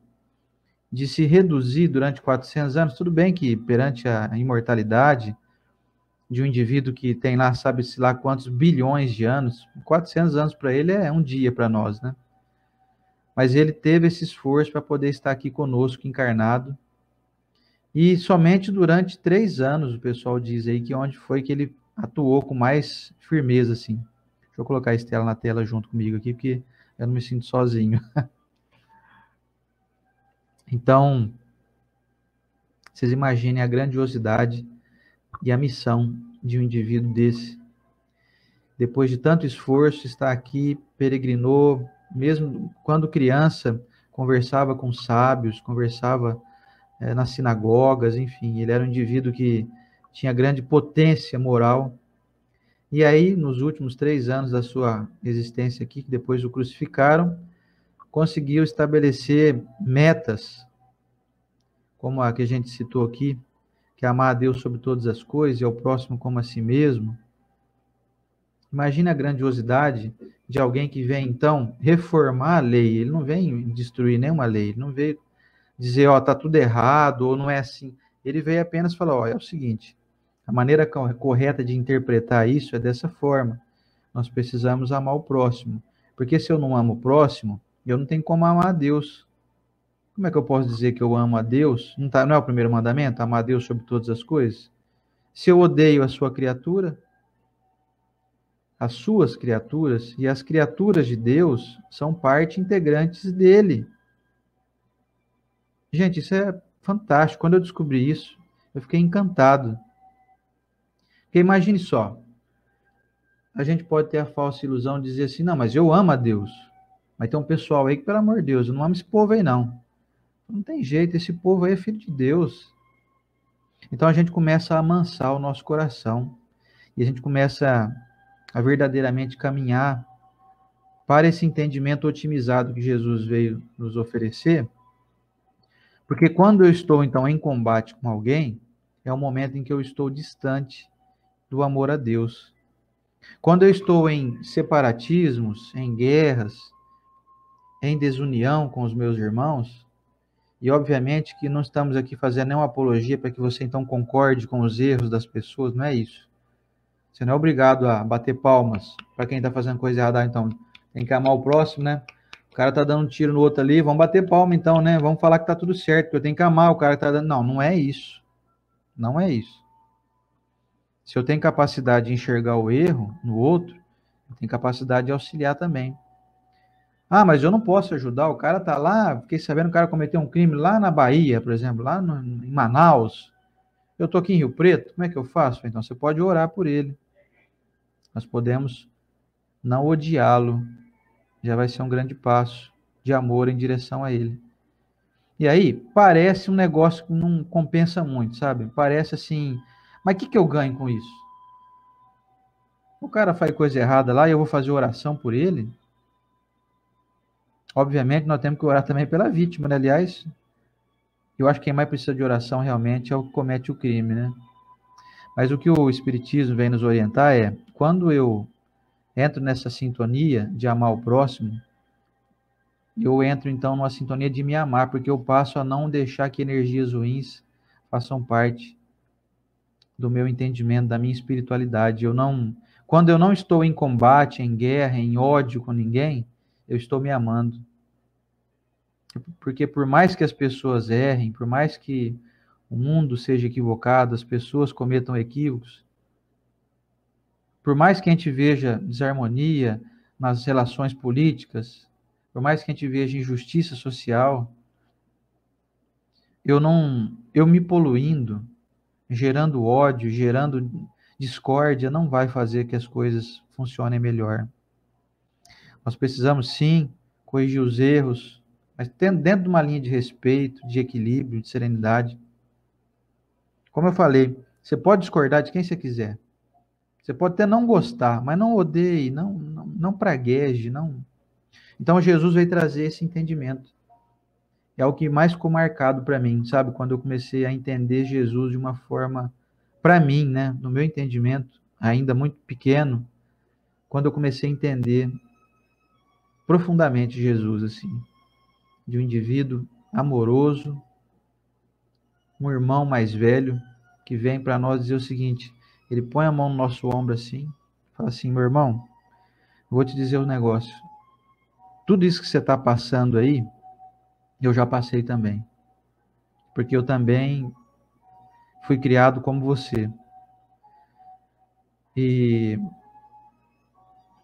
de se reduzir durante 400 anos. Tudo bem que perante a imortalidade de um indivíduo que tem lá, sabe-se lá quantos bilhões de anos, 400 anos para ele é um dia para nós, né? Mas ele teve esse esforço para poder estar aqui conosco, encarnado. E somente durante 3 anos, o pessoal diz aí que onde foi que ele atuou com mais firmeza, assim. Deixa eu colocar a Estela na tela junto comigo aqui, porque eu não me sinto sozinho. Então, vocês imaginem a grandiosidade e a missão de um indivíduo desse. Depois de tanto esforço, está aqui, peregrinou, mesmo quando criança, conversava com sábios, conversava nas sinagogas, enfim, ele era um indivíduo que tinha grande potência moral. E aí, nos últimos 3 anos da sua existência aqui, que depois o crucificaram, conseguiu estabelecer metas, como a que a gente citou aqui, que é amar a Deus sobre todas as coisas e ao próximo como a si mesmo. Imagina a grandiosidade de alguém que vem, então, reformar a lei. Ele não vem destruir nenhuma lei, ele não veio dizer, ó, tá tudo errado, ou não é assim. Ele veio apenas falar, ó, é o seguinte, a maneira correta de interpretar isso é dessa forma. Nós precisamos amar o próximo. Porque se eu não amo o próximo, eu não tenho como amar a Deus. Como é que eu posso dizer que eu amo a Deus? Não é o primeiro mandamento? Amar a Deus sobre todas as coisas? Se eu odeio a sua criatura, as suas criaturas e as criaturas de Deus são parte integrantes dele. Gente, isso é fantástico. Quando eu descobri isso, eu fiquei encantado. Porque imagine só, a gente pode ter a falsa ilusão de dizer assim, não, mas eu amo a Deus. Mas tem um pessoal aí que, pelo amor de Deus, eu não amo esse povo aí não. Não tem jeito, esse povo aí é filho de Deus. Então a gente começa a amansar o nosso coração. E a gente começa a verdadeiramente caminhar para esse entendimento otimizado que Jesus veio nos oferecer, porque quando eu estou, então, em combate com alguém, é o momento em que eu estou distante do amor a Deus. Quando eu estou em separatismos, em guerras, em desunião com os meus irmãos, e obviamente que não estamos aqui fazendo nenhuma apologia para que você então concorde com os erros das pessoas, não é isso. Você não é obrigado a bater palmas para quem está fazendo coisa errada, então tem que amar o próximo, né? O cara tá dando um tiro no outro ali, vamos bater palma então, né? Vamos falar que tá tudo certo, eu tenho que amar o cara que tá dando... Não, não é isso. Não é isso. Se eu tenho capacidade de enxergar o erro no outro, eu tenho capacidade de auxiliar também. Ah, mas eu não posso ajudar, o cara tá lá, fiquei sabendo que o cara cometeu um crime lá na Bahia, por exemplo, em Manaus. Eu tô aqui em Rio Preto, como é que eu faço? Então você pode orar por ele. Nós podemos não odiá-lo, já vai ser um grande passo de amor em direção a ele. E aí, parece um negócio que não compensa muito, sabe? Parece assim, mas o que eu ganho com isso? O cara faz coisa errada lá e eu vou fazer oração por ele? Obviamente, nós temos que orar também pela vítima, né? Aliás, eu acho que quem mais precisa de oração realmente é o que comete o crime, né? Mas o que o Espiritismo vem nos orientar é, quando eu entro nessa sintonia de amar o próximo, eu entro então numa sintonia de me amar, porque eu passo a não deixar que energias ruins façam parte do meu entendimento, da minha espiritualidade. Quando eu não estou em combate, em guerra, em ódio com ninguém, eu estou me amando. Porque por mais que as pessoas errem, por mais que o mundo seja equivocado, as pessoas cometam equívocos, por mais que a gente veja desarmonia nas relações políticas, por mais que a gente veja injustiça social, eu me poluindo, gerando ódio, gerando discórdia, não vai fazer que as coisas funcionem melhor. Nós precisamos sim corrigir os erros, mas dentro de uma linha de respeito, de equilíbrio, de serenidade. Como eu falei, você pode discordar de quem você quiser. Você pode até não gostar, mas não odeie, não pragueje, não. Então Jesus veio trazer esse entendimento. É o que mais ficou marcado para mim, sabe? Quando eu comecei a entender Jesus de uma forma, para mim, né? No meu entendimento, ainda muito pequeno, quando eu comecei a entender profundamente Jesus, assim, de um indivíduo amoroso, um irmão mais velho, que vem para nós dizer o seguinte, ele põe a mão no nosso ombro assim, fala assim, meu irmão, vou te dizer um negócio, tudo isso que você está passando aí, eu já passei também, porque eu também fui criado como você, e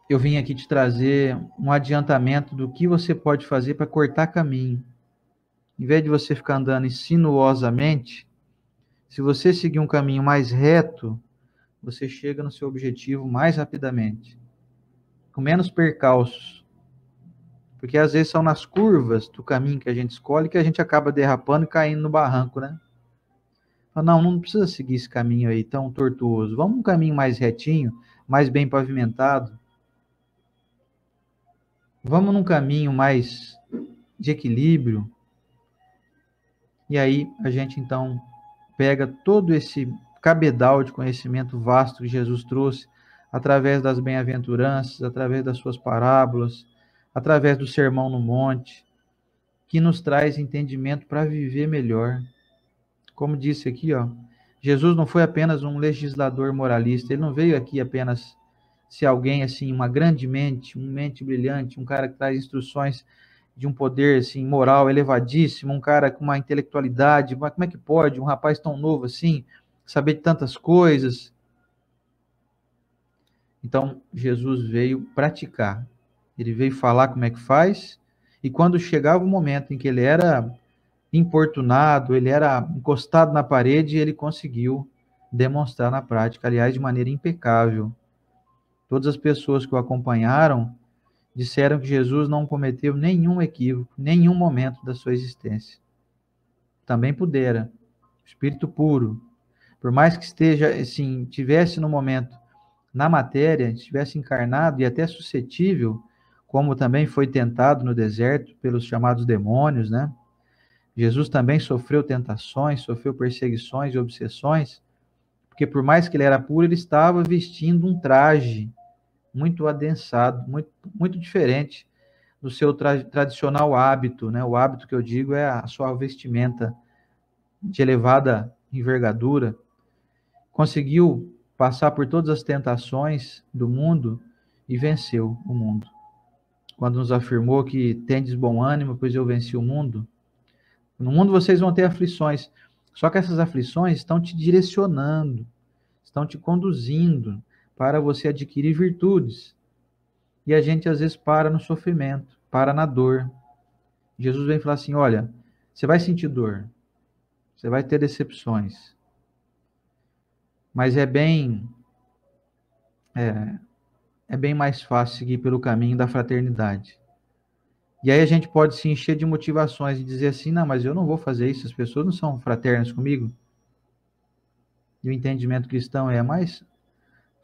eu vim aqui te trazer um adiantamento do que você pode fazer para cortar caminho. Em vez de você ficar andando sinuosamente, se você seguir um caminho mais reto, você chega no seu objetivo mais rapidamente, com menos percalços. Porque às vezes são nas curvas do caminho que a gente escolhe que a gente acaba derrapando e caindo no barranco, né? Não precisa seguir esse caminho aí tão tortuoso. Vamos um caminho mais retinho, mais bem pavimentado. Vamos num caminho mais de equilíbrio. E aí a gente então pega todo esse cabedal de conhecimento vasto que Jesus trouxe através das bem-aventuranças, através das suas parábolas, através do Sermão no Monte, que nos traz entendimento para viver melhor. Como disse aqui, ó, Jesus não foi apenas um legislador moralista, ele não veio aqui apenas ser alguém assim, uma grande mente, um mente brilhante, um cara que traz instruções de um poder assim moral elevadíssimo, um cara com uma intelectualidade, mas como é que pode um rapaz tão novo assim saber de tantas coisas? Então, Jesus veio praticar. Ele veio falar como é que faz, e quando chegava o momento em que ele era importunado, ele era encostado na parede, ele conseguiu demonstrar na prática, aliás, de maneira impecável. Todas as pessoas que o acompanharam disseram que Jesus não cometeu nenhum equívoco, nenhum momento da sua existência. Também pudera, espírito puro, por mais que esteja, assim, tivesse no momento na matéria, estivesse encarnado e até suscetível, como também foi tentado no deserto pelos chamados demônios, né? Jesus também sofreu tentações, sofreu perseguições e obsessões, porque por mais que ele era puro, ele estava vestindo um traje muito adensado, muito diferente do seu tradicional hábito, né? O hábito que eu digo é a sua vestimenta de elevada envergadura. Conseguiu passar por todas as tentações do mundo e venceu o mundo. Quando nos afirmou que tendes bom ânimo, pois eu venci o mundo. No mundo vocês vão ter aflições, só que essas aflições estão te direcionando, estão te conduzindo para você adquirir virtudes. E a gente às vezes para no sofrimento, para na dor. Jesus vem falar assim, olha, você vai sentir dor, você vai ter decepções, mas é bem mais fácil seguir pelo caminho da fraternidade. E aí a gente pode se encher de motivações e dizer assim, não, mas eu não vou fazer isso, as pessoas não são fraternas comigo. E o entendimento cristão é, mas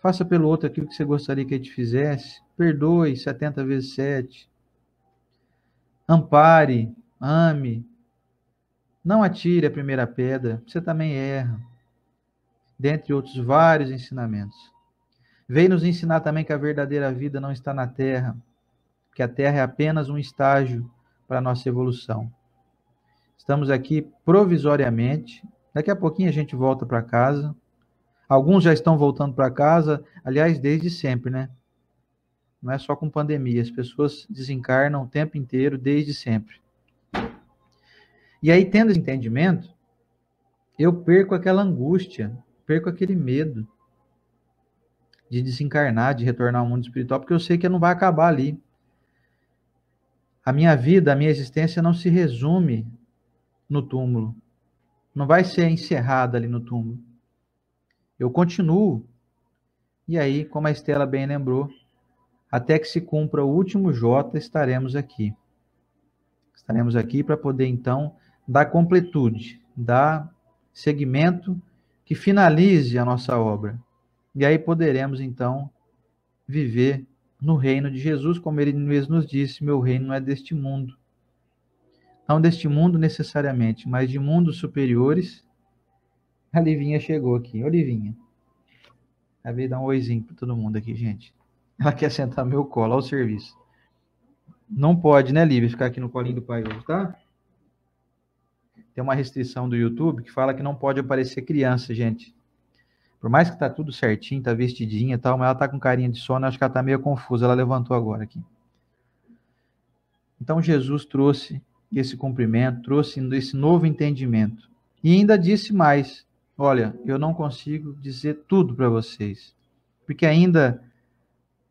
faça pelo outro aquilo que você gostaria que ele te fizesse, perdoe 70 vezes 7, ampare, ame, não atire a primeira pedra, você também erra, dentre outros vários ensinamentos. Veio nos ensinar também que a verdadeira vida não está na terra, que a terra é apenas um estágio para a nossa evolução. Estamos aqui provisoriamente, daqui a pouquinho a gente volta para casa. Alguns já estão voltando para casa, aliás, desde sempre, né? Não é só com pandemia, as pessoas desencarnam o tempo inteiro, desde sempre. E aí, tendo esse entendimento, eu perco aquela angústia, perco aquele medo de desencarnar, de retornar ao mundo espiritual, porque eu sei que não vai acabar ali. A minha vida, a minha existência não se resume no túmulo. Não vai ser encerrada ali no túmulo. Eu continuo. E aí, como a Estela bem lembrou, até que se cumpra o último J, estaremos aqui. Estaremos aqui para poder, então, dar completude, dar segmento que finalize a nossa obra. E aí poderemos, então, viver no reino de Jesus, como ele mesmo nos disse, meu reino não é deste mundo. Não deste mundo necessariamente, mas de mundos superiores. A Livinha chegou aqui. Ô, Livinha. Acabei de dar um oizinho para todo mundo aqui, gente. Ela quer sentar no meu colo, ao serviço. Não pode, né, Lívia, ficar aqui no colinho do pai hoje, tá? Tem uma restrição do YouTube que fala que não pode aparecer criança, gente. Por mais que tá tudo certinho, tá vestidinha e tal, mas ela tá com carinha de sono, acho que ela tá meio confusa, ela levantou agora aqui. Então Jesus trouxe esse cumprimento, trouxe esse novo entendimento. E ainda disse mais, olha, eu não consigo dizer tudo para vocês, porque ainda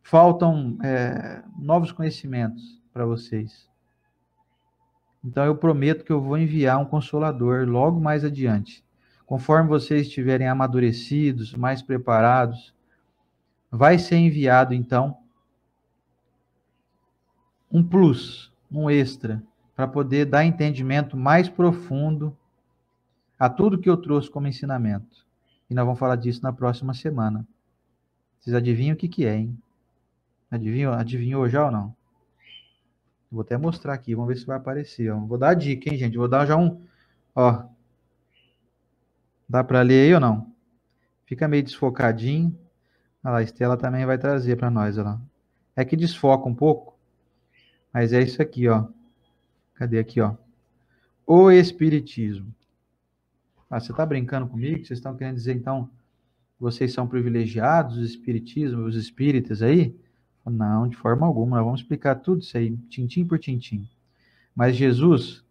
faltam novos conhecimentos para vocês. Então eu prometo que eu vou enviar um consolador logo mais adiante. Conforme vocês estiverem amadurecidos, mais preparados, vai ser enviado então um plus, um extra, para poder dar entendimento mais profundo a tudo que eu trouxe como ensinamento. E nós vamos falar disso na próxima semana. Vocês adivinham o que é, hein? Adivinhou já ou não? Vou até mostrar aqui, vamos ver se vai aparecer. Ó. Vou dar a dica, hein, gente? Vou dar já um... Ó, dá para ler aí ou não? Fica meio desfocadinho. Olha lá, a Estela também vai trazer para nós, olha lá. É que desfoca um pouco, mas é isso aqui, ó. Cadê aqui, ó? O Espiritismo. Ah, você está brincando comigo? Vocês estão querendo dizer, então, vocês são privilegiados, o Espiritismo, os espíritas aí? Não, de forma alguma. Nós vamos explicar tudo isso aí, tintim por tintim. Mas Jesus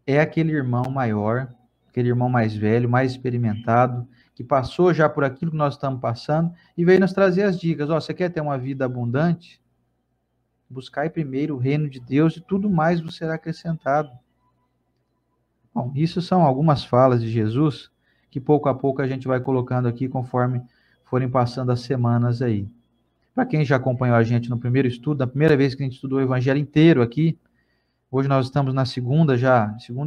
é aquele irmão maior, aquele irmão mais velho, mais experimentado, que passou já por aquilo que nós estamos passando e veio nos trazer as dicas. Ó, você quer ter uma vida abundante? Buscai primeiro o reino de Deus e tudo mais vos será acrescentado. Bom, isso são algumas falas de Jesus que pouco a pouco a gente vai colocando aqui conforme forem passando as semanas aí. Para quem já acompanhou a gente no primeiro estudo, na primeira vez que a gente estudou o evangelho inteiro aqui, hoje nós estamos na segundo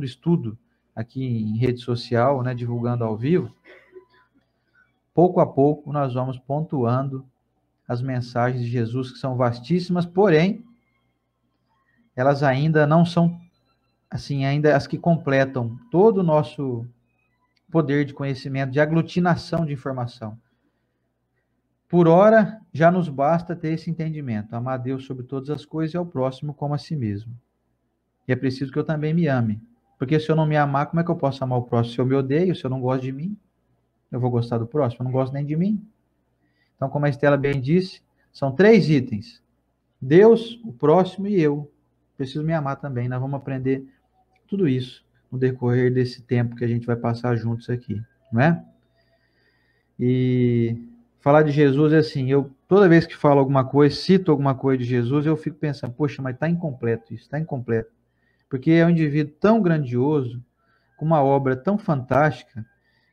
estudo aqui em rede social, né, divulgando ao vivo. Pouco a pouco nós vamos pontuando as mensagens de Jesus, que são vastíssimas, porém, elas ainda não são, assim, ainda as que completam todo o nosso poder de conhecimento, de aglutinação de informação. Por ora, já nos basta ter esse entendimento, amar a Deus sobre todas as coisas e ao próximo como a si mesmo. E é preciso que eu também me ame. Porque se eu não me amar, como é que eu posso amar o próximo? Se eu me odeio, se eu não gosto de mim, eu vou gostar do próximo? Eu não gosto nem de mim. Então, como a Estela bem disse, são 3 itens. Deus, o próximo e eu. Preciso me amar também. Nós vamos aprender tudo isso no decorrer desse tempo que a gente vai passar juntos aqui, não é? E falar de Jesus é assim, eu toda vez que falo alguma coisa, cito alguma coisa de Jesus, eu fico pensando, poxa, mas está incompleto isso, está incompleto. Porque é um indivíduo tão grandioso, com uma obra tão fantástica,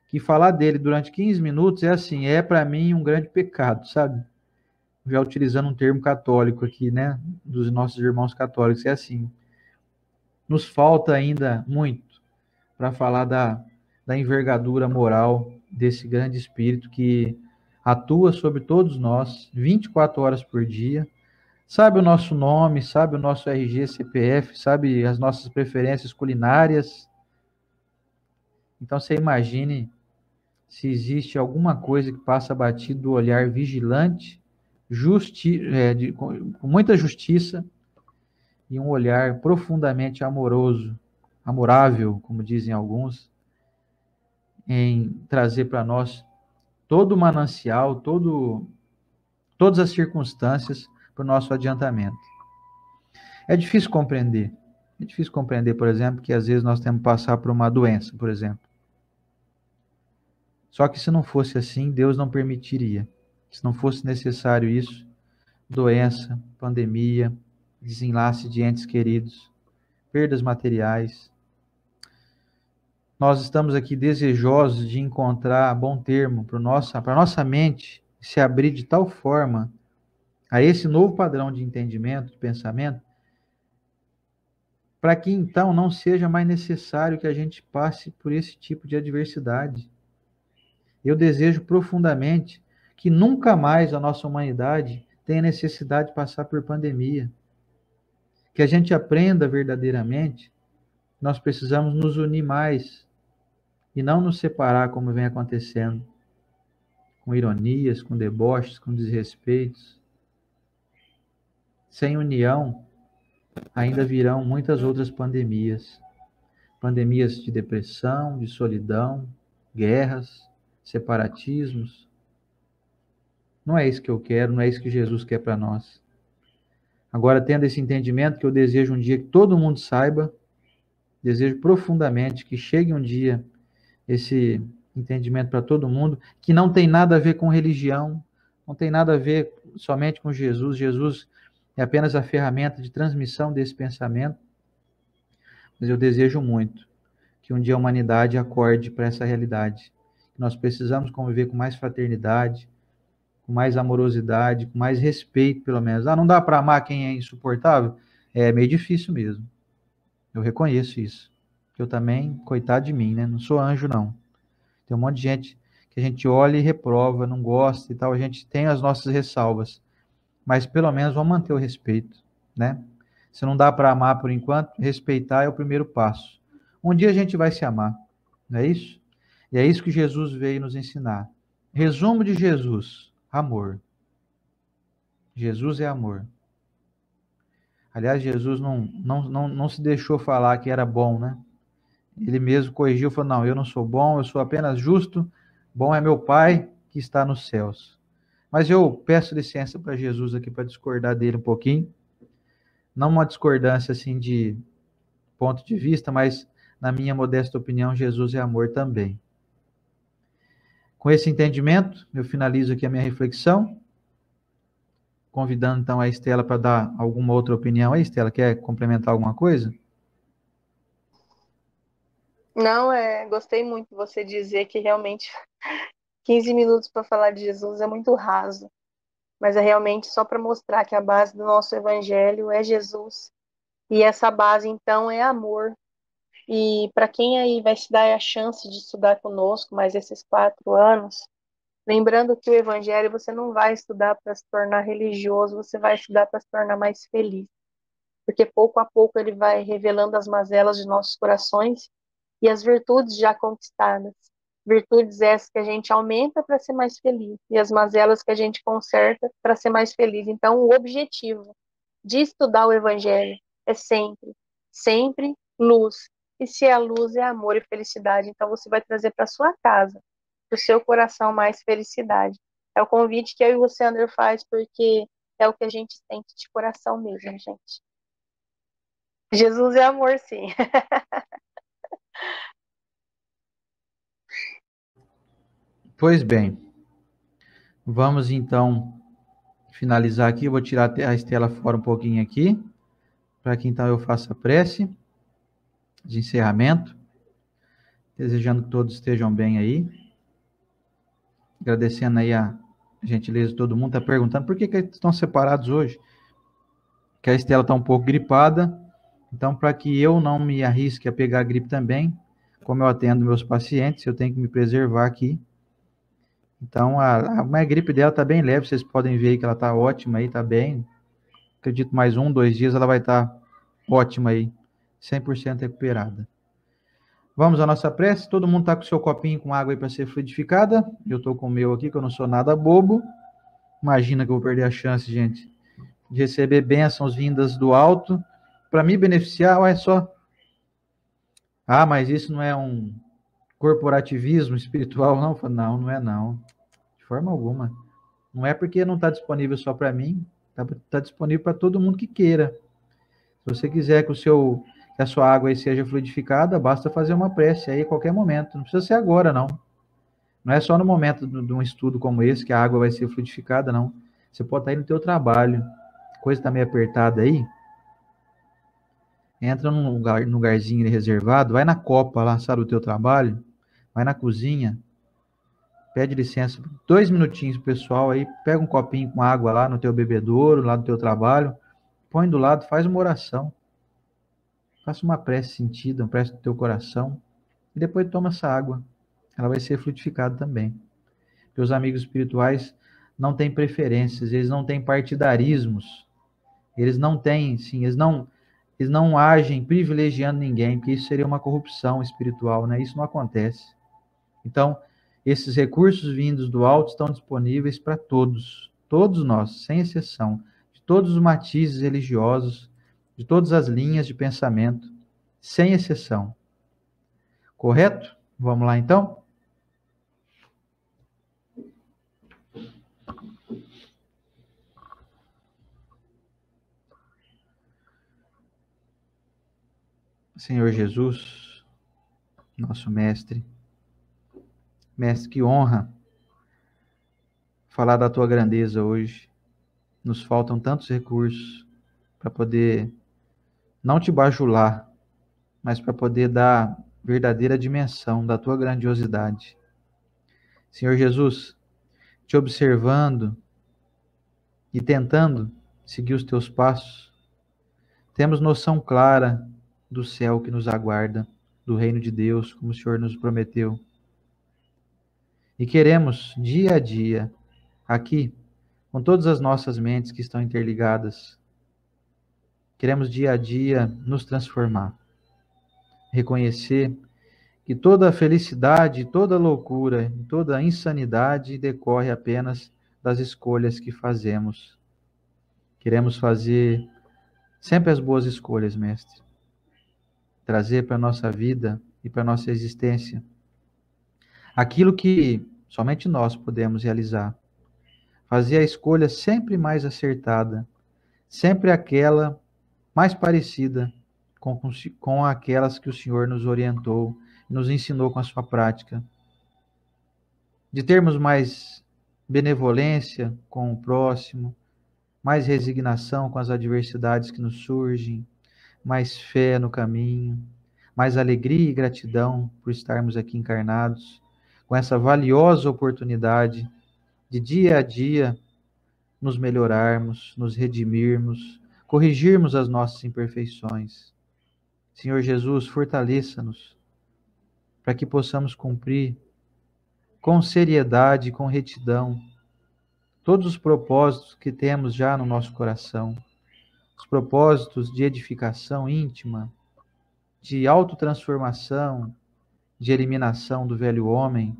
que falar dele durante 15 minutos é assim, é para mim um grande pecado, sabe? Já utilizando um termo católico aqui, né, dos nossos irmãos católicos, é assim, nos falta ainda muito para falar da envergadura moral desse grande espírito que atua sobre todos nós 24 horas por dia, sabe o nosso nome, sabe o nosso RG, CPF, sabe as nossas preferências culinárias. Então você imagine se existe alguma coisa que passa batido do olhar vigilante, com muita justiça e um olhar profundamente amoroso, amorável, como dizem alguns, em trazer para nós todo o manancial, todas as circunstâncias para o nosso adiantamento. É difícil compreender. É difícil compreender, por exemplo, que às vezes nós temos que passar por uma doença, por exemplo. Só que se não fosse assim, Deus não permitiria. Se não fosse necessário isso, doença, pandemia, desenlace de entes queridos, perdas materiais. Nós estamos aqui desejosos de encontrar bom termo para a nossa mente se abrir de tal forma a esse novo padrão de entendimento, de pensamento, para que então não seja mais necessário que a gente passe por esse tipo de adversidade. Eu desejo profundamente que nunca mais a nossa humanidade tenha necessidade de passar por pandemia. Que a gente aprenda verdadeiramente, nós precisamos nos unir mais e não nos separar como vem acontecendo, com ironias, com deboches, com desrespeitos. Sem união, ainda virão muitas outras pandemias. Pandemias de depressão, de solidão, guerras, separatismos. Não é isso que eu quero, não é isso que Jesus quer para nós. Agora, tendo esse entendimento que eu desejo um dia que todo mundo saiba, desejo profundamente que chegue um dia esse entendimento para todo mundo, que não tem nada a ver com religião, não tem nada a ver somente com Jesus. Jesus é apenas a ferramenta de transmissão desse pensamento. Mas eu desejo muito que um dia a humanidade acorde para essa realidade. Nós precisamos conviver com mais fraternidade, com mais amorosidade, com mais respeito, pelo menos. Ah, não dá para amar quem é insuportável? É meio difícil mesmo. Eu reconheço isso. Eu também, coitado de mim, né? Não sou anjo, não. Tem um monte de gente que a gente olha e reprova, não gosta e tal. A gente tem as nossas ressalvas. Mas pelo menos vamos manter o respeito, né? Se não dá para amar por enquanto, respeitar é o primeiro passo. Um dia a gente vai se amar, não é isso? E é isso que Jesus veio nos ensinar. Resumo de Jesus: amor. Jesus é amor. Aliás, Jesus não se deixou falar que era bom, né? Ele mesmo corrigiu, falou, não, eu não sou bom, eu sou apenas justo, bom é meu Pai que está nos céus. Mas eu peço licença para Jesus aqui para discordar dele um pouquinho. Não uma discordância assim de ponto de vista, mas na minha modesta opinião, Jesus é amor também. Com esse entendimento, eu finalizo aqui a minha reflexão, convidando então a Estela para dar alguma outra opinião. Aí, Estela, quer complementar alguma coisa? Não, gostei muito de você dizer que realmente 15 minutos para falar de Jesus é muito raso, mas é realmente só para mostrar que a base do nosso evangelho é Jesus. E essa base, então, é amor. E para quem aí vai se dar a chance de estudar conosco mais esses 4 anos, Lembrando que o Evangelho você não vai estudar para se tornar religioso, você vai estudar para se tornar mais feliz. Porque pouco a pouco ele vai revelando as mazelas de nossos corações e as virtudes já conquistadas. Virtudes essas que a gente aumenta para ser mais feliz e as mazelas que a gente conserta para ser mais feliz. Então, o objetivo de estudar o Evangelho é sempre, sempre luz. E se a luz é amor e felicidade, então você vai trazer para sua casa, para o seu coração mais felicidade. É o convite que eu e você, André, faz, porque é o que a gente sente de coração mesmo, gente. Jesus é amor, sim. Pois bem, vamos então finalizar aqui. Eu vou tirar a Estela fora um pouquinho aqui, para que então eu faça a prece de encerramento, desejando que todos estejam bem aí. Agradecendo aí a gentileza de todo mundo. Está perguntando por que estão separados hoje. Que a Estela está um pouco gripada. Então, para que eu não me arrisque a pegar a gripe também, como eu atendo meus pacientes, eu tenho que me preservar aqui. Então, a gripe dela está bem leve. Vocês podem ver aí que ela está ótima aí, está bem. Acredito mais 1, 2 dias ela vai estar ótima aí, 100% recuperada. Vamos à nossa prece. Todo mundo está com o seu copinho com água aí para ser fluidificada. Eu estou com o meu aqui, que eu não sou nada bobo. Imagina que eu vou perder a chance, gente, de receber bênçãos vindas do alto para me beneficiar. Olha só. Ah, mas isso não é um corporativismo espiritual, não? Não, não é não. De forma alguma. Não é porque não está disponível só para mim. Está disponível para todo mundo que queira. Se você quiser que a sua água aí seja fluidificada, basta fazer uma prece aí a qualquer momento. Não precisa ser agora, não. Não é só no momento de um estudo como esse que a água vai ser fluidificada, não. Você pode estar aí no teu trabalho, a coisa está meio apertada aí, entra num lugarzinho reservado, vai na copa lá, sabe, do teu trabalho, vai na cozinha, pede licença, 2 minutinhos pro pessoal aí, pega um copinho com água lá no teu bebedouro, lá do teu trabalho, põe do lado, faz uma oração, faça uma prece sentida, uma prece do teu coração, e depois toma essa água, ela vai ser frutificada também. Teus amigos espirituais não têm preferências, eles não têm partidarismos, eles não têm, sim, eles não agem privilegiando ninguém, porque isso seria uma corrupção espiritual, né? Isso não acontece. Então, esses recursos vindos do alto estão disponíveis para todos, todos nós, sem exceção, de todos os matizes religiosos, de todas as linhas de pensamento, sem exceção. Correto? Vamos lá então? Senhor Jesus, nosso mestre, que honra falar da tua grandeza hoje. Nos faltam tantos recursos para poder não te bajular, mas para poder dar verdadeira dimensão da tua grandiosidade. Senhor Jesus, te observando e tentando seguir os teus passos, temos noção clara do céu que nos aguarda, do reino de Deus, como o Senhor nos prometeu. E queremos, dia a dia, aqui, com todas as nossas mentes que estão interligadas, queremos dia a dia nos transformar, reconhecer que toda a felicidade, toda a loucura, toda a insanidade decorre apenas das escolhas que fazemos. Queremos fazer sempre as boas escolhas, mestre. Trazer para a nossa vida e para a nossa existência aquilo que somente nós podemos realizar. Fazer a escolha sempre mais acertada, sempre aquela mais parecida com aquelas que o Senhor nos orientou, nos ensinou com a sua prática. De termos mais benevolência com o próximo, mais resignação com as adversidades que nos surgem, mais fé no caminho, mais alegria e gratidão por estarmos aqui encarnados, com essa valiosa oportunidade de dia a dia nos melhorarmos, nos redimirmos, corrigirmos as nossas imperfeições. Senhor Jesus, fortaleça-nos para que possamos cumprir com seriedade, com retidão, todos os propósitos que temos já no nosso coração, os propósitos de edificação íntima, de autotransformação, de eliminação do velho homem,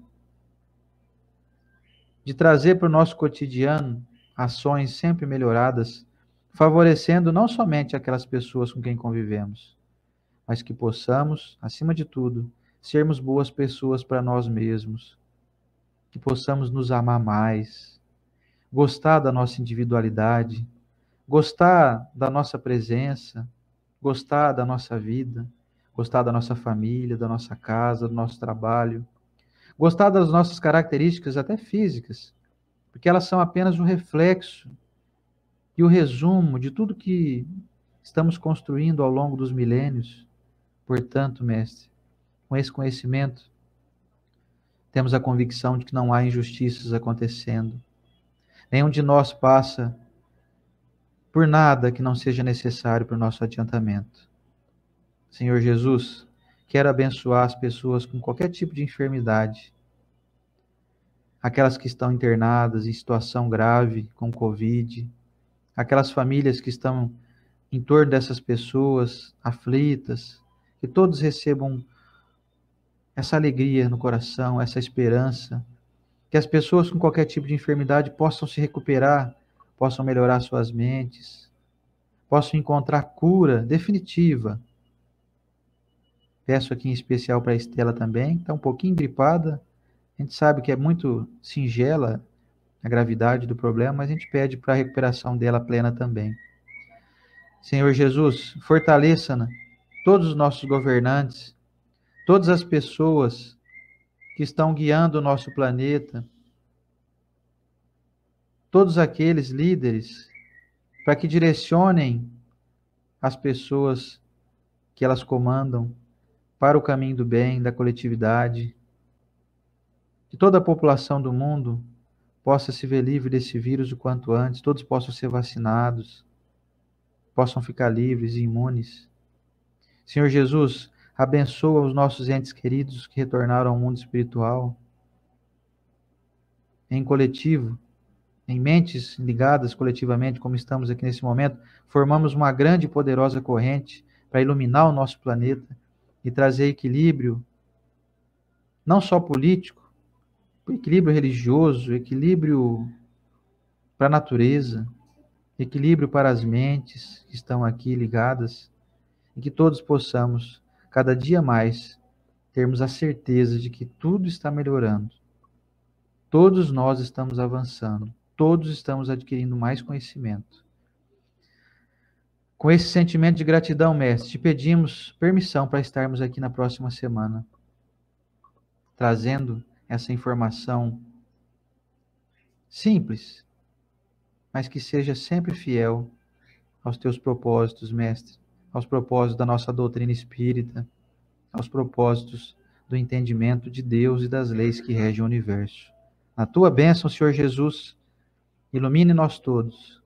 de trazer para o nosso cotidiano ações sempre melhoradas, favorecendo não somente aquelas pessoas com quem convivemos, mas que possamos, acima de tudo, sermos boas pessoas para nós mesmos, que possamos nos amar mais, gostar da nossa individualidade, gostar da nossa presença, gostar da nossa vida, gostar da nossa família, da nossa casa, do nosso trabalho, gostar das nossas características até físicas, porque elas são apenas o reflexo e o resumo de tudo que estamos construindo ao longo dos milênios. Portanto, mestre, com esse conhecimento, temos a convicção de que não há injustiças acontecendo. Nenhum de nós passa por nada que não seja necessário para o nosso adiantamento. Senhor Jesus, quero abençoar as pessoas com qualquer tipo de enfermidade, aquelas que estão internadas em situação grave com Covid, aquelas famílias que estão em torno dessas pessoas aflitas, que todos recebam essa alegria no coração, essa esperança, que as pessoas com qualquer tipo de enfermidade possam se recuperar, possam melhorar suas mentes, possam encontrar cura definitiva. Peço aqui em especial para a Estela também, que está um pouquinho gripada. A gente sabe que é muito singela a gravidade do problema, mas a gente pede para a recuperação dela plena também. Senhor Jesus, fortaleça todos os nossos governantes, todas as pessoas que estão guiando o nosso planeta, todos aqueles líderes, para que direcionem as pessoas que elas comandam para o caminho do bem, da coletividade, que toda a população do mundo possa se ver livre desse vírus o quanto antes, todos possam ser vacinados, possam ficar livres e imunes. Senhor Jesus, abençoa os nossos entes queridos que retornaram ao mundo espiritual, em coletivo, em mentes ligadas coletivamente, como estamos aqui nesse momento, formamos uma grande e poderosa corrente para iluminar o nosso planeta e trazer equilíbrio, não só político, equilíbrio religioso, equilíbrio para a natureza, equilíbrio para as mentes que estão aqui ligadas, e que todos possamos, cada dia mais, termos a certeza de que tudo está melhorando. Todos nós estamos avançando, todos estamos adquirindo mais conhecimento. Com esse sentimento de gratidão, mestre, te pedimos permissão para estarmos aqui na próxima semana, trazendo essa informação simples, mas que seja sempre fiel aos teus propósitos, mestre, aos propósitos da nossa doutrina espírita, aos propósitos do entendimento de Deus e das leis que regem o universo. Na tua bênção, Senhor Jesus, ilumine nós todos,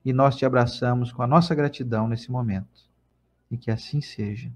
e nós te abraçamos com a nossa gratidão nesse momento. E que assim seja.